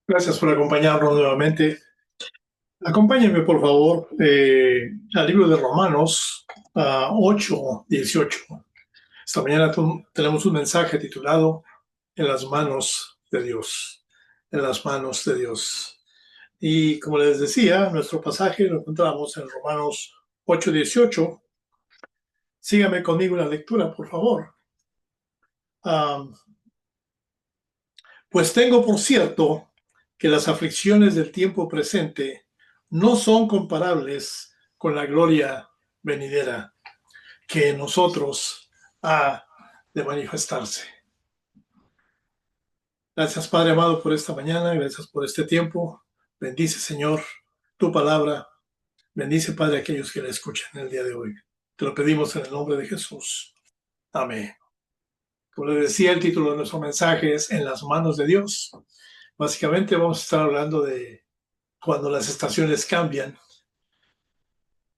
Gracias por acompañarnos nuevamente. Acompáñenme, por favor, al libro de Romanos 8:18. Esta mañana tenemos un mensaje titulado En las manos de Dios. En las manos de Dios. Y como les decía, nuestro pasaje lo encontramos en Romanos 8:18. Sígame conmigo en la lectura, por favor. Ah, Pues tengo por cierto que las aflicciones del tiempo presente no son comparables con la gloria venidera que en nosotros ha de manifestarse. Gracias, Padre amado, por esta mañana, gracias por este tiempo. Bendice, Señor, tu palabra. Bendice, Padre, a aquellos que la escuchan el día de hoy. Te lo pedimos en el nombre de Jesús. Amén. Como les decía, el título de nuestro mensaje es En las manos de Dios. Básicamente vamos a estar hablando de cuando las estaciones cambian,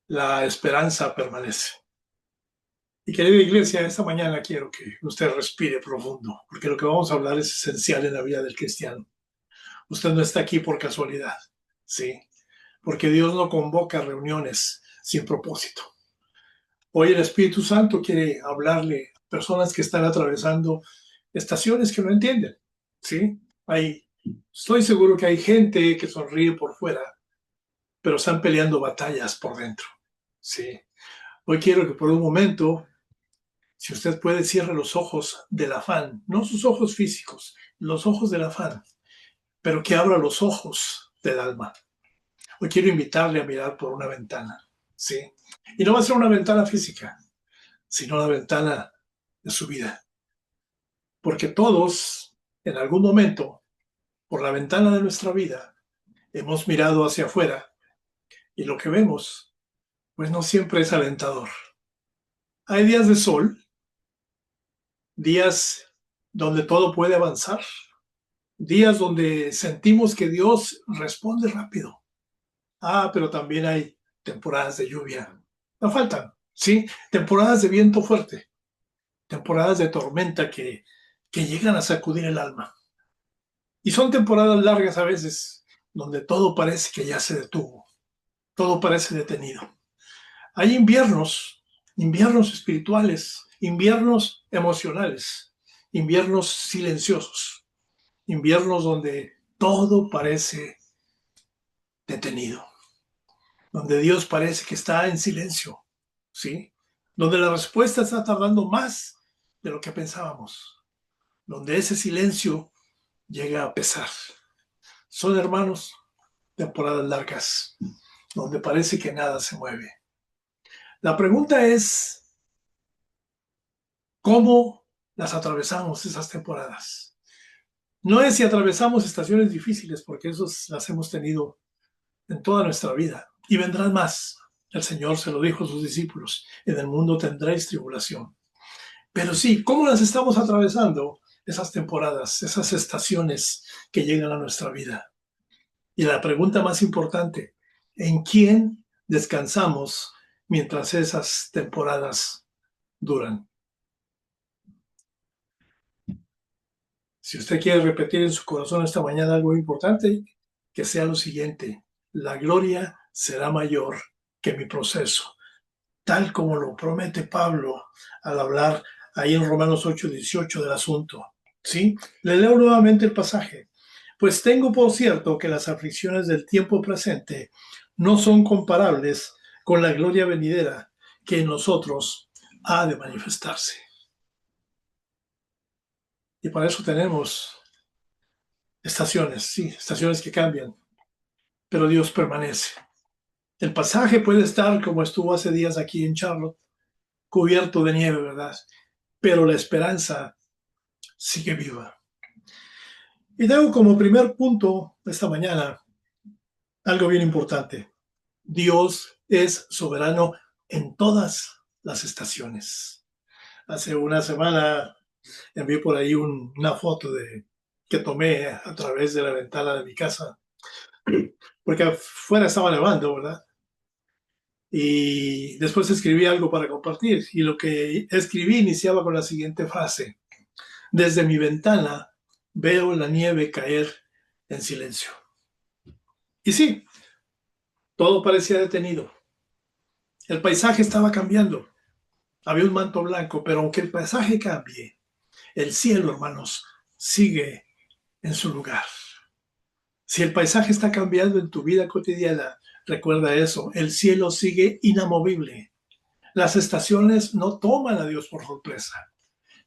la esperanza permanece. Y querida iglesia, esta mañana quiero que usted respire profundo, porque lo que vamos a hablar es esencial en la vida del cristiano. Usted no está aquí por casualidad, ¿sí? Porque Dios no convoca reuniones sin propósito. Hoy el Espíritu Santo quiere hablarle a personas que están atravesando estaciones que no entienden, ¿sí? Estoy seguro que hay gente que sonríe por fuera, pero están peleando batallas por dentro, ¿sí? Hoy quiero que por un momento, si usted puede, cierre los ojos del afán, no sus ojos físicos, los ojos del afán, pero que abra los ojos del alma. Hoy quiero invitarle a mirar por una ventana, ¿sí? Y no va a ser una ventana física, sino la ventana de su vida. Porque todos, en algún momento, por la ventana de nuestra vida, hemos mirado hacia afuera y lo que vemos, pues no siempre es alentador. Hay días de sol, días donde todo puede avanzar, días donde sentimos que Dios responde rápido. Pero también hay temporadas de lluvia. No faltan, ¿sí? Temporadas de viento fuerte, temporadas de tormenta que llegan a sacudir el alma. Y son temporadas largas a veces, donde todo parece que ya se detuvo, todo parece detenido. Hay inviernos, inviernos espirituales, inviernos emocionales, inviernos silenciosos, inviernos donde todo parece detenido, donde Dios parece que está en silencio, ¿sí? Donde la respuesta está tardando más de lo que pensábamos, donde ese silencio llega a pesar. Son, hermanos, temporadas largas, donde parece que nada se mueve. La pregunta es, ¿cómo las atravesamos esas temporadas? No es si atravesamos estaciones difíciles, porque esas las hemos tenido en toda nuestra vida y vendrán más. El Señor se lo dijo a sus discípulos, en el mundo tendréis tribulación. Pero sí, ¿cómo las estamos atravesando esas temporadas, esas estaciones que llegan a nuestra vida? Y la pregunta más importante, ¿en quién descansamos mientras esas temporadas duran? Si usted quiere repetir en su corazón esta mañana algo importante, que sea lo siguiente: la gloria será mayor que mi proceso, tal como lo promete Pablo al hablar ahí en Romanos 8:18 del asunto. ¿Sí? Le leo nuevamente el pasaje. Pues tengo por cierto que las aflicciones del tiempo presente no son comparables con la gloria venidera que en nosotros ha de manifestarse. Y para eso tenemos estaciones, sí, estaciones que cambian, pero Dios permanece. El pasaje puede estar como estuvo hace días aquí en Charlotte, cubierto de nieve, ¿verdad? Pero la esperanza sigue viva. Y tengo como primer punto esta mañana algo bien importante. Dios es soberano en todas las estaciones. Hace una semana envié por ahí una foto que tomé a través de la ventana de mi casa, porque afuera estaba nevando, ¿verdad? Y después escribí algo para compartir. Y lo que escribí iniciaba con la siguiente frase: desde mi ventana veo la nieve caer en silencio. Y sí, todo parecía detenido. El paisaje estaba cambiando. Había un manto blanco, pero aunque el paisaje cambie, el cielo, hermanos, sigue en su lugar. Si el paisaje está cambiando en tu vida cotidiana, recuerda eso, el cielo sigue inamovible. Las estaciones no toman a Dios por sorpresa.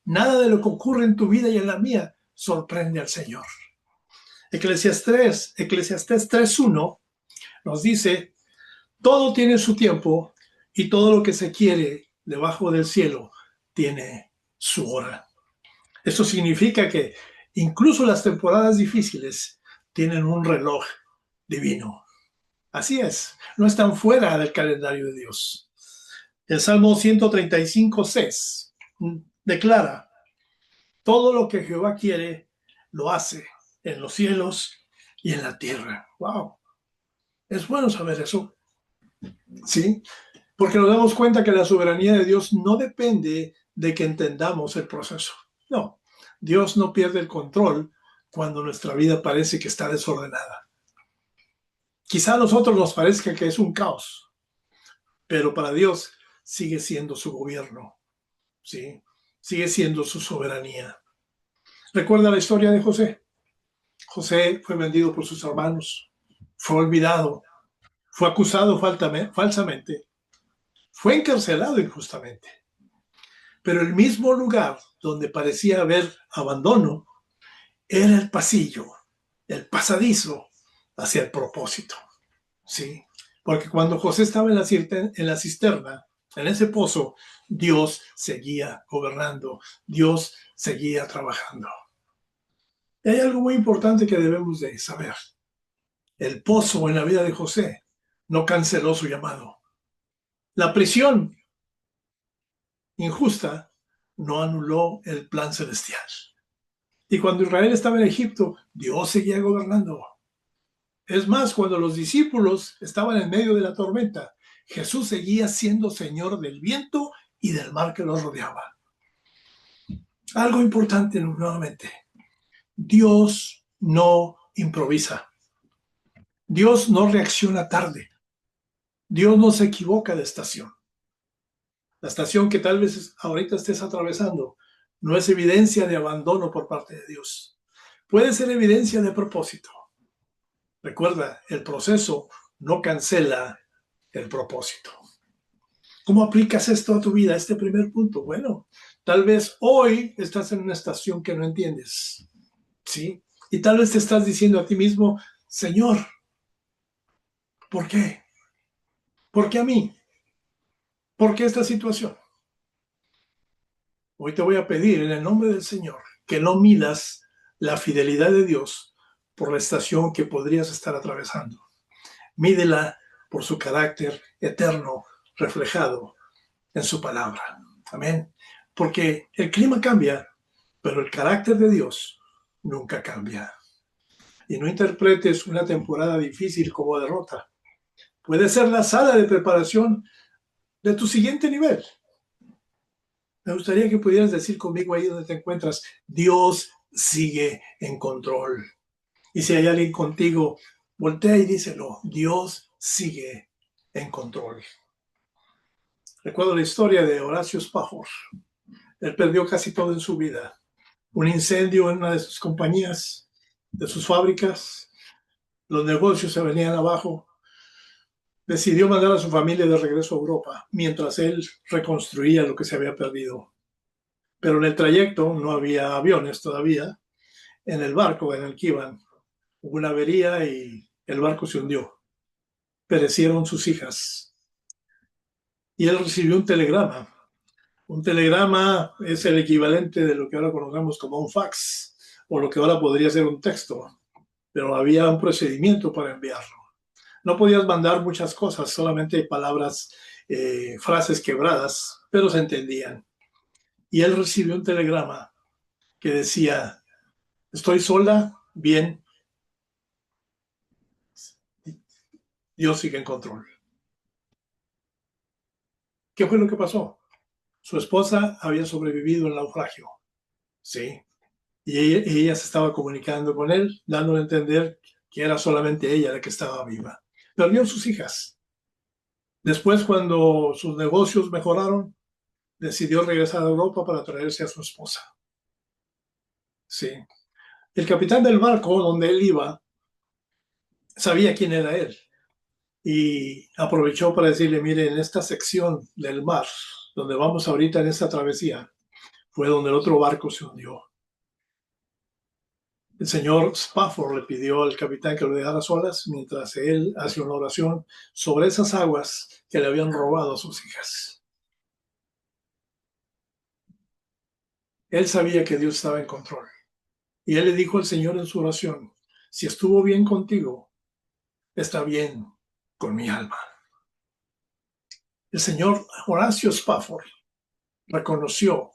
Nada de lo que ocurre en tu vida y en la mía sorprende al Señor. Eclesiastés 3:1 nos dice, todo tiene su tiempo y todo lo que se quiere debajo del cielo tiene su hora. Esto significa que incluso las temporadas difíciles tienen un reloj divino. Así es, no están fuera del calendario de Dios. El Salmo 135:6 declara, todo lo que Jehová quiere, lo hace en los cielos y en la tierra. ¡Wow! Es bueno saber eso, ¿sí? Porque nos damos cuenta que la soberanía de Dios no depende de que entendamos el proceso. No, Dios no pierde el control cuando nuestra vida parece que está desordenada. Quizá a nosotros nos parezca que es un caos, pero para Dios sigue siendo su gobierno, ¿sí? Sigue siendo su soberanía. Recuerda la historia de José. José fue vendido por sus hermanos, fue olvidado, fue acusado falsamente, fue encarcelado injustamente. Pero el mismo lugar donde parecía haber abandono era el pasillo, el pasadizo hacia el propósito, ¿sí? Porque cuando José estaba en la cisterna, en ese pozo, Dios seguía gobernando, Dios seguía trabajando. Y hay algo muy importante que debemos de saber. El pozo en la vida de José no canceló su llamado. La prisión injusta no anuló el plan celestial. Y cuando Israel estaba en Egipto, Dios seguía gobernando. Es más, cuando los discípulos estaban en medio de la tormenta, Jesús seguía siendo Señor del viento y del mar que los rodeaba. Algo importante nuevamente. Dios no improvisa. Dios no reacciona tarde. Dios no se equivoca de estación. La estación que tal vez ahorita estés atravesando no es evidencia de abandono por parte de Dios. Puede ser evidencia de propósito. Recuerda, el proceso no cancela el propósito. ¿Cómo aplicas esto a tu vida? Este primer punto. Bueno, tal vez hoy estás en una estación que no entiendes, ¿sí? Y tal vez te estás diciendo a ti mismo, Señor, ¿por qué? ¿Por qué a mí? ¿Por qué esta situación? Hoy te voy a pedir en el nombre del Señor que no midas la fidelidad de Dios por la estación que podrías estar atravesando. Mídela por su carácter eterno reflejado en su palabra. Amén. Porque el clima cambia, pero el carácter de Dios nunca cambia. Y no interpretes una temporada difícil como derrota. Puede ser la sala de preparación de tu siguiente nivel. Me gustaría que pudieras decir conmigo ahí donde te encuentras, Dios sigue en control. Y si hay alguien contigo, voltea y díselo, Dios sigue en control. Recuerdo la historia de Horacio Spafford. Él perdió casi todo en su vida. Un incendio en una de sus compañías, de sus fábricas, los negocios se venían abajo. Decidió mandar a su familia de regreso a Europa, mientras él reconstruía lo que se había perdido. Pero en el trayecto no había aviones todavía. En el barco en el que iban hubo una avería y el barco se hundió. Perecieron sus hijas. Y él recibió un telegrama. Un telegrama es el equivalente de lo que ahora conocemos como un fax o lo que ahora podría ser un texto, pero había un procedimiento para enviarlo. No podías mandar muchas cosas, solamente palabras, frases quebradas, pero se entendían. Y él recibió un telegrama que decía, estoy sola, bien, Dios sigue en control. ¿Qué fue lo que pasó? Su esposa había sobrevivido al naufragio, ¿sí? ella se estaba comunicando con él, dándole a entender que era solamente ella la que estaba viva. Perdió sus hijas. Después, cuando sus negocios mejoraron, decidió regresar a Europa para traerse a su esposa. Sí. El capitán del barco donde él iba sabía quién era él y aprovechó para decirle, mire, en esta sección del mar, donde vamos ahorita en esta travesía, fue donde el otro barco se hundió. El señor Spafford le pidió al capitán que lo dejara solas mientras él hacía una oración sobre esas aguas que le habían robado a sus hijas. Él sabía que Dios estaba en control. Y él le dijo al Señor en su oración, si estuvo bien contigo, está bien con mi alma. El señor Horacio Spafford reconoció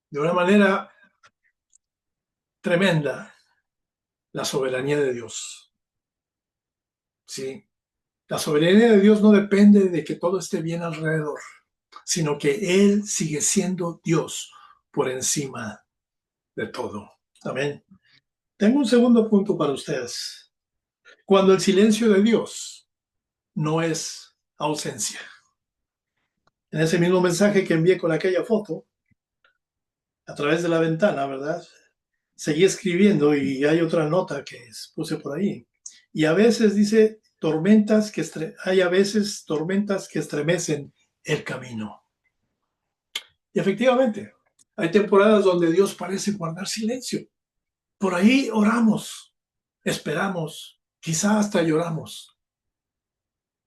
de una manera tremenda la soberanía de Dios. Sí, la soberanía de Dios no depende de que todo esté bien alrededor, sino que Él sigue siendo Dios por encima de todo. Amén. Tengo un segundo punto para ustedes. Cuando el silencio de Dios no es ausencia. En ese mismo mensaje que envié con aquella foto, a través de la ventana, ¿verdad? Seguí escribiendo y hay otra nota que puse por ahí. Y a veces dice hay a veces tormentas que estremecen el camino. Y efectivamente, hay temporadas donde Dios parece guardar silencio. Por ahí oramos, esperamos, quizá hasta lloramos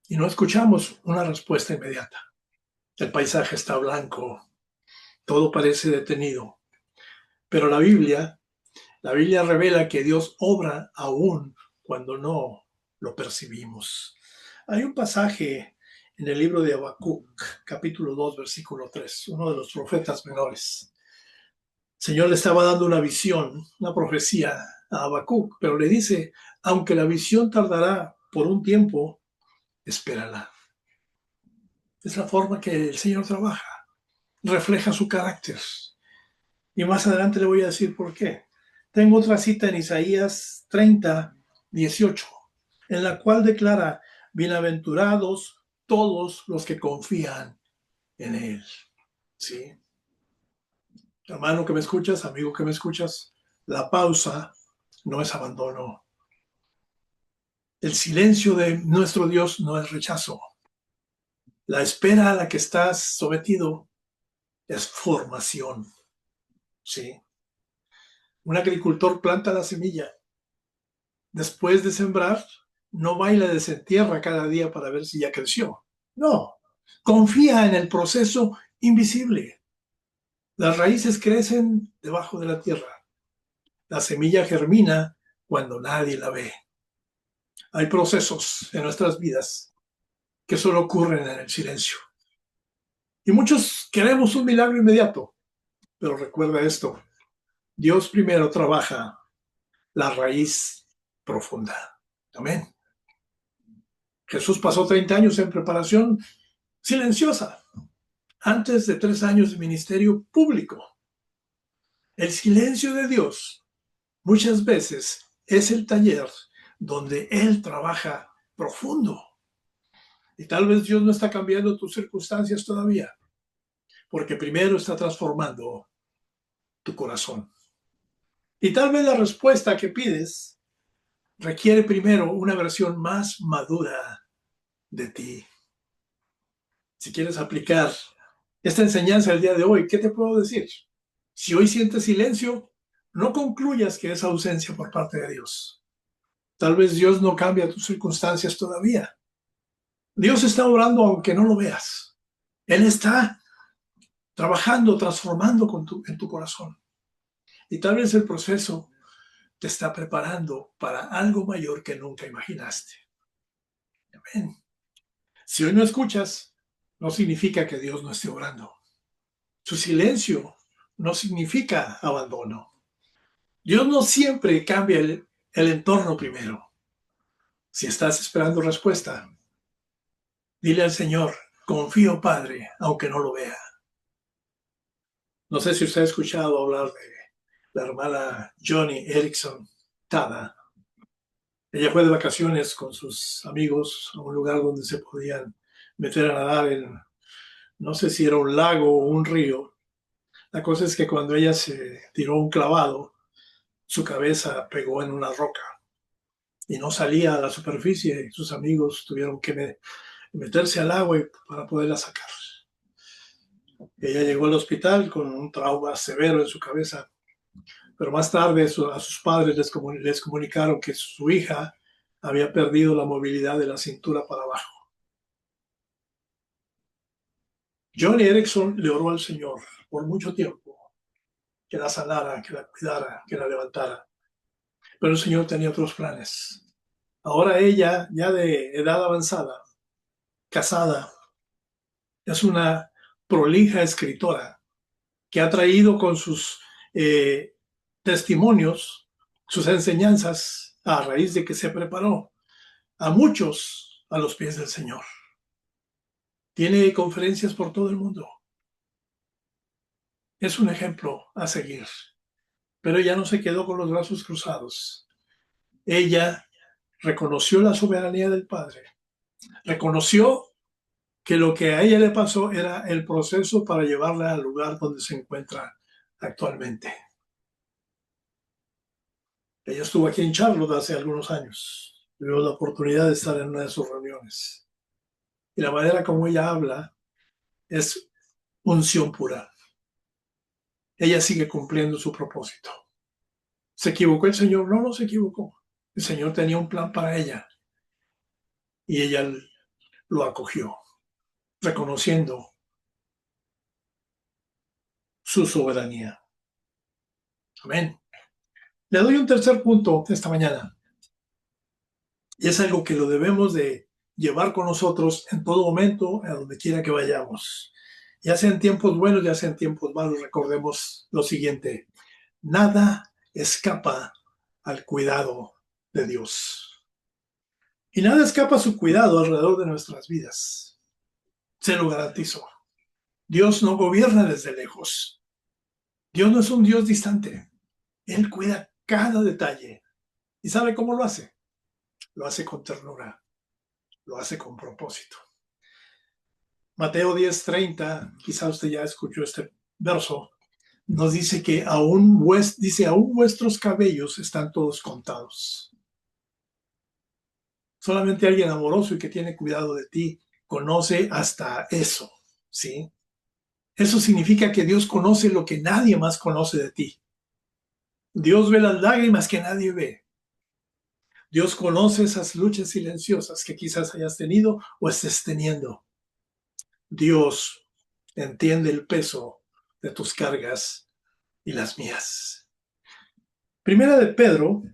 y no escuchamos una respuesta inmediata. El paisaje está blanco, todo parece detenido, pero la Biblia revela que Dios obra aún cuando no lo percibimos. Hay un pasaje en el libro de Habacuc, capítulo 2, versículo 3, uno de los profetas menores. El Señor le estaba dando una visión, una profecía a Habacuc, pero le dice, aunque la visión tardará por un tiempo, espérala. Es la forma que el Señor trabaja, refleja su carácter. Y más adelante le voy a decir por qué. Tengo otra cita en Isaías 30:18, en la cual declara, bienaventurados todos los que confían en Él. ¿Sí? Hermano que me escuchas, amigo que me escuchas, la pausa no es abandono. El silencio de nuestro Dios no es rechazo. La espera a la que estás sometido es formación. ¿Sí? Un agricultor planta la semilla. Después de sembrar, no va y la desentierra cada día para ver si ya creció. No, confía en el proceso invisible. Las raíces crecen debajo de la tierra. La semilla germina cuando nadie la ve. Hay procesos en nuestras vidas que solo ocurren en el silencio. Y muchos queremos un milagro inmediato, pero recuerda esto, Dios primero trabaja la raíz profunda. Amén. Jesús pasó 30 años en preparación silenciosa, antes de 3 años de ministerio público. El silencio de Dios muchas veces es el taller donde Él trabaja profundo. Y tal vez Dios no está cambiando tus circunstancias todavía, porque primero está transformando tu corazón. Y tal vez la respuesta que pides requiere primero una versión más madura de ti. Si quieres aplicar esta enseñanza el día de hoy, ¿qué te puedo decir? Si hoy sientes silencio, no concluyas que es ausencia por parte de Dios. Tal vez Dios no cambia tus circunstancias todavía. Dios está orando aunque no lo veas. Él está trabajando, transformando en tu corazón. Y tal vez el proceso te está preparando para algo mayor que nunca imaginaste. Amén. Si hoy no escuchas, no significa que Dios no esté orando. Su silencio no significa abandono. Dios no siempre cambia el entorno primero. Si estás esperando respuesta, dile al Señor, confío, Padre, aunque no lo vea. No sé si usted ha escuchado hablar la hermana Johnny Erickson Tada. Ella fue de vacaciones con sus amigos a un lugar donde se podían meter a nadar en, no sé si era un lago o un río. La cosa es que cuando ella se tiró un clavado, su cabeza pegó en una roca y no salía a la superficie. Y sus amigos tuvieron que meterse al agua para poderla sacar. Ella llegó al hospital con un trauma severo en su cabeza, pero más tarde a sus padres les comunicaron que su hija había perdido la movilidad de la cintura para abajo. Johnny Erickson le oró al Señor por mucho tiempo que la sanara, que la cuidara, que la levantara. Pero el Señor tenía otros planes. Ahora ella, ya de edad avanzada, casada, es una prolija escritora que ha traído con sus testimonios, sus enseñanzas, a raíz de que se preparó a muchos a los pies del Señor. Tiene conferencias por todo el mundo. Es un ejemplo a seguir. Pero ella no se quedó con los brazos cruzados. Ella reconoció la soberanía del Padre. Reconoció que lo que a ella le pasó era el proceso para llevarla al lugar donde se encuentra actualmente. Ella estuvo aquí en Charlotte hace algunos años. Tuvimos la oportunidad de estar en una de sus reuniones. Y la manera como ella habla es unción pura. Ella sigue cumpliendo su propósito. ¿Se equivocó el Señor? No, no se equivocó. El Señor tenía un plan para ella y ella lo acogió, reconociendo su soberanía. Amén. Le doy un tercer punto esta mañana. Y es algo que lo debemos de llevar con nosotros en todo momento, a donde quiera que vayamos. Ya sea en tiempos buenos, ya sea en tiempos malos, recordemos lo siguiente. Nada escapa al cuidado de Dios. Y nada escapa a su cuidado alrededor de nuestras vidas. Se lo garantizo. Dios no gobierna desde lejos. Dios no es un Dios distante. Él cuida cada detalle. ¿Y sabe cómo lo hace? Lo hace con ternura. Lo hace con propósito. Mateo 10:30, quizá usted ya escuchó este verso, nos dice que aún vuestros cabellos están todos contados. Solamente alguien amoroso y que tiene cuidado de ti conoce hasta eso, ¿sí? Eso significa que Dios conoce lo que nadie más conoce de ti. Dios ve las lágrimas que nadie ve. Dios conoce esas luchas silenciosas que quizás hayas tenido o estés teniendo. Dios entiende el peso de tus cargas y las mías. Primera de Pedro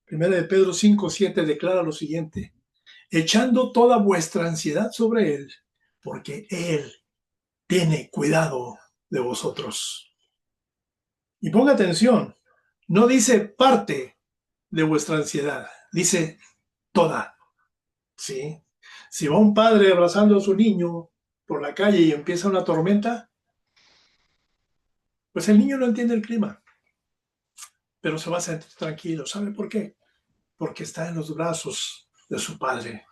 5:7 declara lo siguiente: echando toda vuestra ansiedad sobre Él, porque Él tiene cuidado de vosotros. Y ponga atención, no dice parte de vuestra ansiedad, dice toda, ¿sí? Si va un padre abrazando a su niño por la calle y empieza una tormenta, pues el niño no entiende el clima, pero se va a sentir tranquilo. ¿Sabe por qué? Porque está en los brazos de su Padre.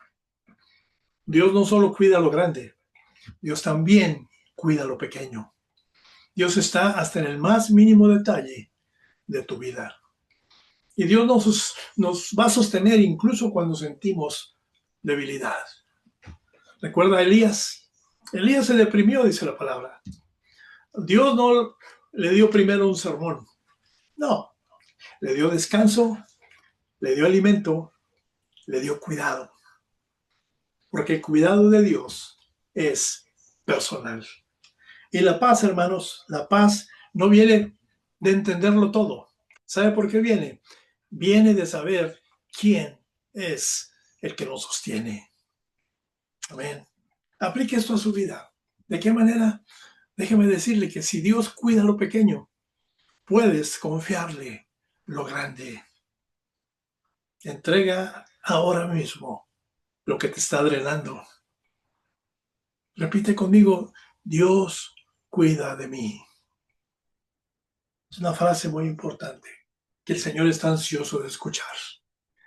Dios no solo cuida lo grande, Dios también cuida lo pequeño. Dios está hasta en el más mínimo detalle de tu vida. Y Dios nos va a sostener incluso cuando sentimos debilidad. ¿Recuerda a Elías? Elías se deprimió, dice la palabra. Dios no le dio primero un sermón. No, le dio descanso, le dio alimento, le dio cuidado. Porque el cuidado de Dios es personal. Y la paz, hermanos, la paz no viene de entenderlo todo. ¿Sabe por qué viene? Viene de saber quién es el que nos sostiene. Amén. Aplique esto a su vida. ¿De qué manera? Déjeme decirle que si Dios cuida lo pequeño, puedes confiarle lo grande. Entrega ahora mismo lo que te está drenando. Repite conmigo: Dios cuida de mí. Es una frase muy importante que el Señor está ansioso de escuchar,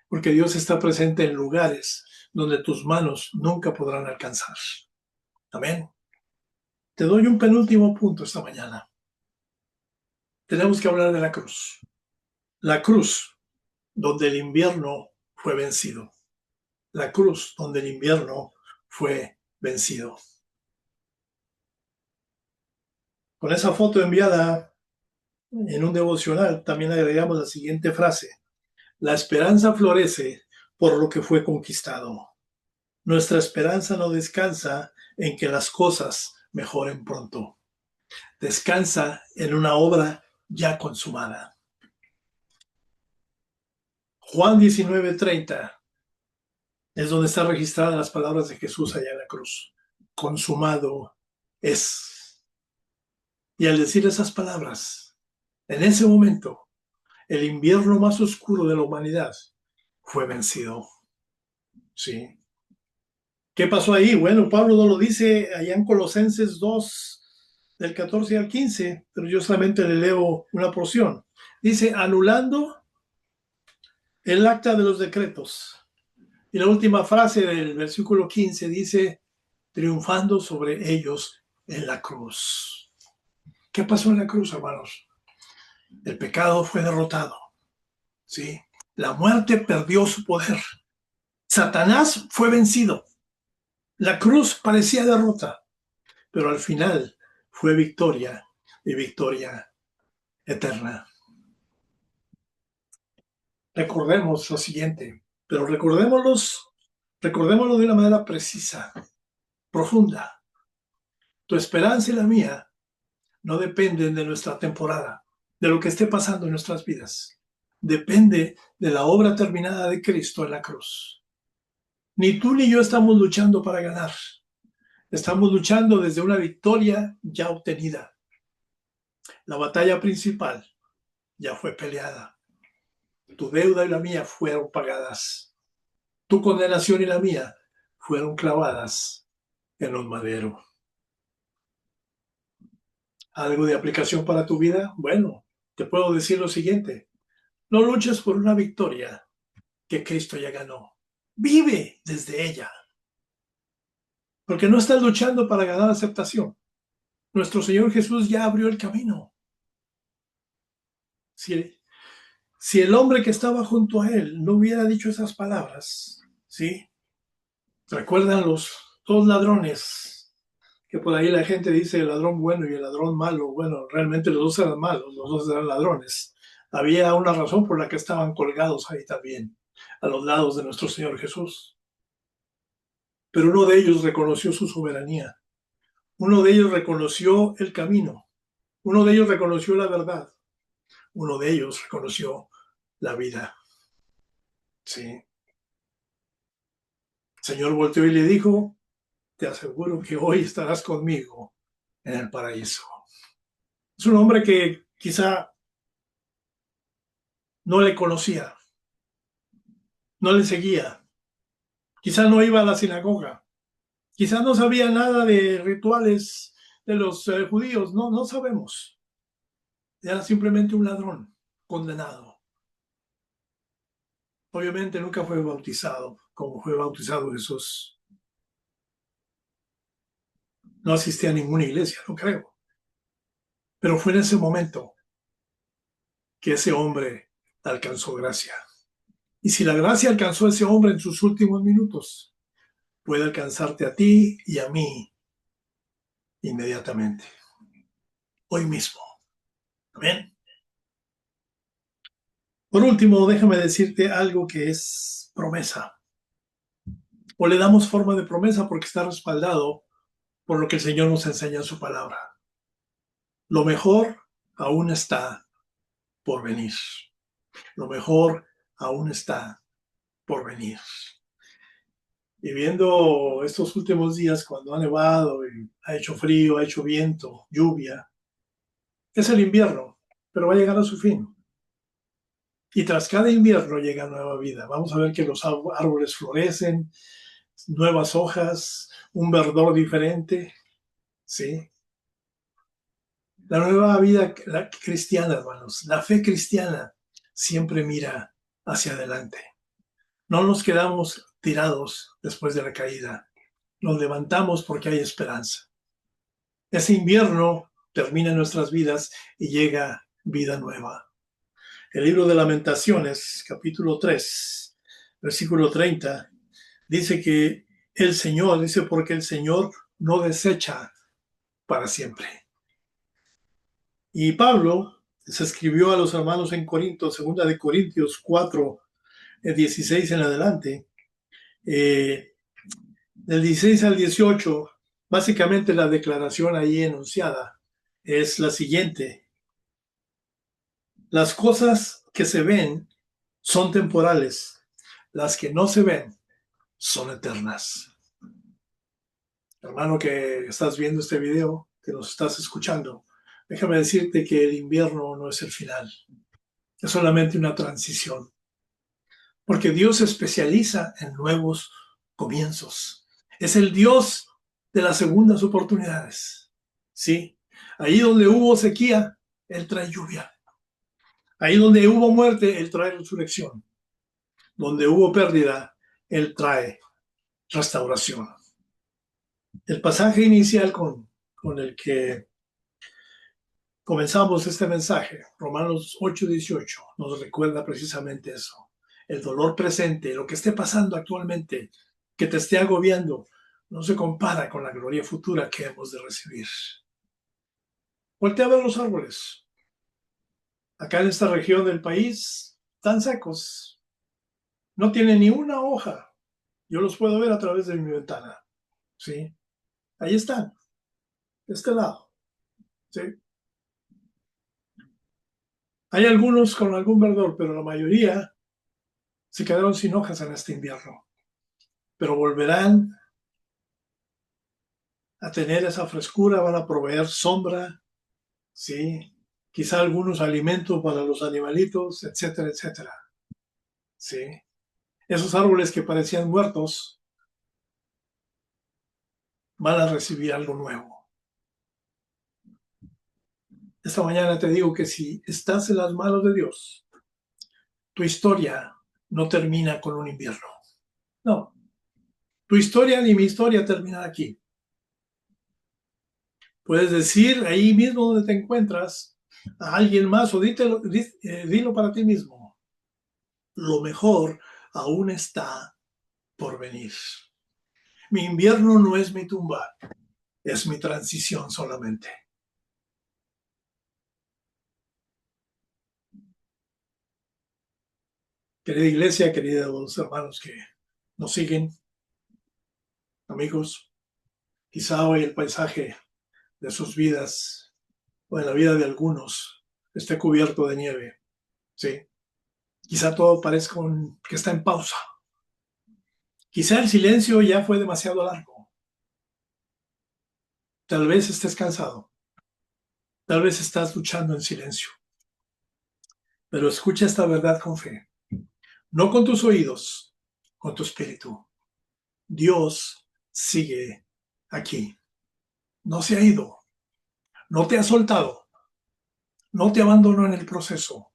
porque Dios está presente en lugares donde tus manos nunca podrán alcanzar. Amén. Te doy un penúltimo punto esta mañana. Tenemos que hablar de la cruz. La cruz donde el invierno fue vencido. La cruz donde el invierno fue vencido. Con esa foto enviada en un devocional también agregamos la siguiente frase. La esperanza florece por lo que fue conquistado. Nuestra esperanza no descansa en que las cosas mejoren pronto. Descansa en una obra ya consumada. Juan 19:30 es donde están registradas las palabras de Jesús allá en la cruz. Consumado es. Y al decir esas palabras, en ese momento, el invierno más oscuro de la humanidad fue vencido. ¿Sí? ¿Qué pasó ahí? Bueno, Pablo no lo dice allá en Colosenses 2, del 14 al 15, pero yo solamente le leo una porción. Dice, anulando el acta de los decretos. Y la última frase del versículo 15 dice, triunfando sobre ellos en la cruz. ¿Qué pasó en la cruz, hermanos? El pecado fue derrotado. ¿Sí? La muerte perdió su poder. Satanás fue vencido. La cruz parecía derrota, pero al final fue victoria y victoria eterna. Recordemos lo siguiente, pero recordémoslo de una manera precisa, profunda. Tu esperanza y la mía no dependen de nuestra temporada, de lo que esté pasando en nuestras vidas. Depende de la obra terminada de Cristo en la cruz. Ni tú ni yo estamos luchando para ganar. Estamos luchando desde una victoria ya obtenida. La batalla principal ya fue peleada. Tu deuda y la mía fueron pagadas. Tu condenación y la mía fueron clavadas en un madero. ¿Algo de aplicación para tu vida? Bueno, te puedo decir lo siguiente. No luches por una victoria que Cristo ya ganó. Vive desde ella. Porque no estás luchando para ganar aceptación. Nuestro Señor Jesús ya abrió el camino. Si el hombre que estaba junto a él no hubiera dicho esas palabras, ¿sí? ¿Recuerdan los dos ladrones? Que por ahí la gente dice el ladrón bueno y el ladrón malo. Bueno, realmente los dos eran malos, los dos eran ladrones. Había una razón por la que estaban colgados ahí también, a los lados de nuestro Señor Jesús. Pero uno de ellos reconoció su soberanía. Uno de ellos reconoció el camino. Uno de ellos reconoció la verdad. Uno de ellos reconoció la vida. Sí. El Señor volteó y le dijo, te aseguro que hoy estarás conmigo en el paraíso. Es un hombre que quizá no le conocía, no le seguía, quizá no iba a la sinagoga, quizá no sabía nada de rituales de los judíos, no sabemos. Era simplemente un ladrón condenado. Obviamente nunca fue bautizado como fue bautizado Jesús. No asistía a ninguna iglesia, no creo. Pero fue en ese momento que ese hombre alcanzó gracia. Y si la gracia alcanzó a ese hombre en sus últimos minutos, puede alcanzarte a ti y a mí inmediatamente, hoy mismo. Amén. Por último, déjame decirte algo que es promesa. O le damos forma de promesa porque está respaldado por lo que el Señor nos enseña en su palabra. Lo mejor aún está por venir. Lo mejor aún está por venir. Y viendo estos últimos días cuando ha nevado y ha hecho frío, ha hecho viento, lluvia, es el invierno, pero va a llegar a su fin. Y tras cada invierno llega nueva vida. Vamos a ver que los árboles florecen, nuevas hojas, un verdor diferente, ¿sí? La nueva vida cristiana, hermanos, la fe cristiana siempre mira hacia adelante. No nos quedamos tirados después de la caída. Nos levantamos porque hay esperanza. Ese invierno termina en nuestras vidas y llega vida nueva. El libro de Lamentaciones, capítulo 3, versículo 30, dice que el Señor, dice porque el Señor no desecha para siempre. Y Pablo se escribió a los hermanos en Corinto, segunda de Corintios 4, 16 en adelante, del 16 al 18, básicamente la declaración ahí enunciada es la siguiente: las cosas que se ven son temporales, las que no se ven son eternas. Hermano que estás viendo este video, que nos estás escuchando, déjame decirte que el invierno no es el final, es solamente una transición, porque Dios se especializa en nuevos comienzos. Es el Dios de las segundas oportunidades. ¿Sí? Ahí donde hubo sequía, Él trae lluvia. Ahí donde hubo muerte, Él trae resurrección. Donde hubo pérdida, Él trae restauración. El pasaje inicial con el que comenzamos este mensaje, Romanos 8:18, nos recuerda precisamente eso. El dolor presente, lo que esté pasando actualmente, que te esté agobiando, no se compara con la gloria futura que hemos de recibir. Voltea a ver los árboles. Acá en esta región del país, están secos. No tienen ni una hoja. Yo los puedo ver a través de mi ventana. ¿Sí? Ahí están, de este lado. ¿Sí? Hay algunos con algún verdor, pero la mayoría se quedaron sin hojas en este invierno. Pero volverán a tener esa frescura, van a proveer sombra, ¿sí? Quizá algunos alimentos para los animalitos, etcétera, etcétera. ¿Sí? Esos árboles que parecían muertos van a recibir algo nuevo. Esta mañana te digo que si estás en las manos de Dios, tu historia no termina con un invierno. No, tu historia ni mi historia termina aquí. Puedes decir ahí mismo donde te encuentras a alguien más o dilo para ti mismo. Lo mejor aún está por venir. Mi invierno no es mi tumba, es mi transición solamente. Querida iglesia, queridos hermanos que nos siguen, amigos, quizá hoy el paisaje de sus vidas o de la vida de algunos esté cubierto de nieve. Sí, quizá todo parezca que está en pausa. Quizá el silencio ya fue demasiado largo. Tal vez estés cansado. Tal vez estás luchando en silencio. Pero escucha esta verdad con fe. No con tus oídos, con tu espíritu. Dios sigue aquí. No se ha ido. No te ha soltado. No te abandonó en el proceso.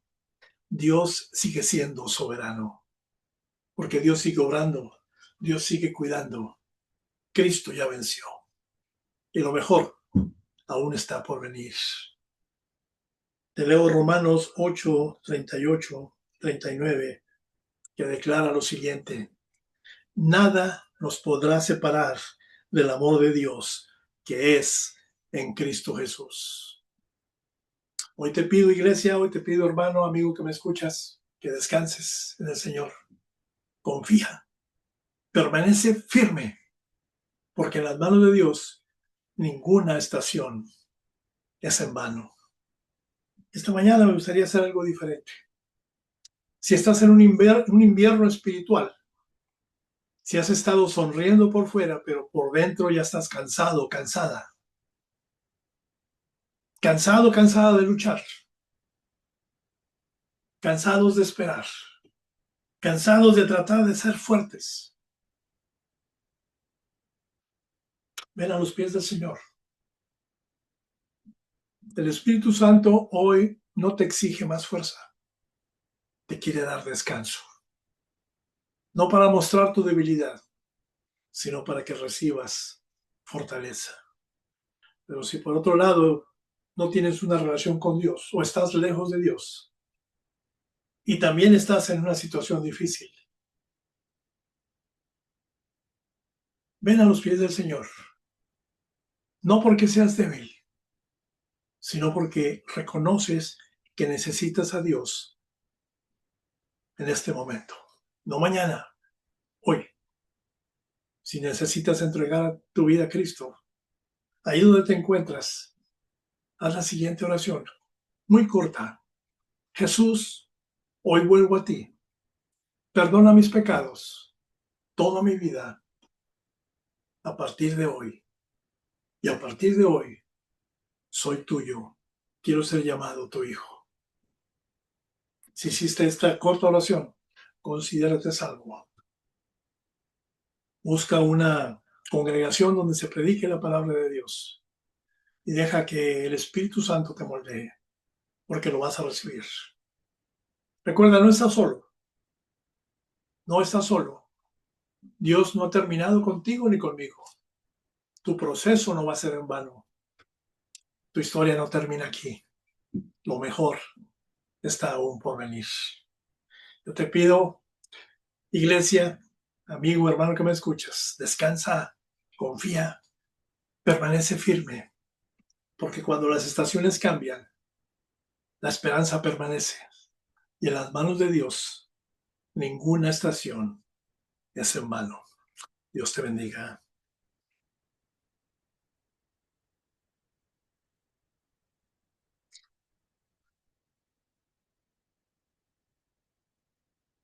Dios sigue siendo soberano. Porque Dios sigue obrando. Dios sigue cuidando. Cristo ya venció. Y lo mejor aún está por venir. Te leo Romanos 8, 38, 39, que declara lo siguiente: nada nos podrá separar del amor de Dios que es en Cristo Jesús. Hoy te pido, iglesia, hoy te pido, hermano, amigo que me escuchas, que descanses en el Señor. Confía, permanece firme, porque en las manos de Dios ninguna estación es en vano. Esta mañana me gustaría hacer algo diferente. Si estás en un invierno espiritual, si has estado sonriendo por fuera, pero por dentro ya estás cansado, cansada, cansada de luchar, cansados de esperar, cansados de tratar de ser fuertes, ven a los pies del Señor. El Espíritu Santo hoy no te exige más fuerza, te quiere dar descanso. No para mostrar tu debilidad, sino para que recibas fortaleza. Pero si por otro lado no tienes una relación con Dios o estás lejos de Dios y también estás en una situación difícil, ven a los pies del Señor. No porque seas débil, sino porque reconoces que necesitas a Dios en este momento. No mañana, hoy. Si necesitas entregar tu vida a Cristo, ahí donde te encuentras, haz la siguiente oración, muy corta. Jesús, hoy vuelvo a ti. Perdona mis pecados, toda mi vida, a partir de hoy. Y a partir de hoy, soy tuyo. Quiero ser llamado tu hijo. Si hiciste esta corta oración, considérate salvo. Busca una congregación donde se predique la palabra de Dios y deja que el Espíritu Santo te moldee, porque lo vas a recibir. Recuerda, no estás solo. No estás solo. Dios no ha terminado contigo ni conmigo. Tu proceso no va a ser en vano. Tu historia no termina aquí. Lo mejor está aún por venir. Yo te pido, iglesia, amigo, hermano que me escuchas, descansa, confía, permanece firme, porque cuando las estaciones cambian, la esperanza permanece. Y en las manos de Dios, ninguna estación es en vano. Dios te bendiga.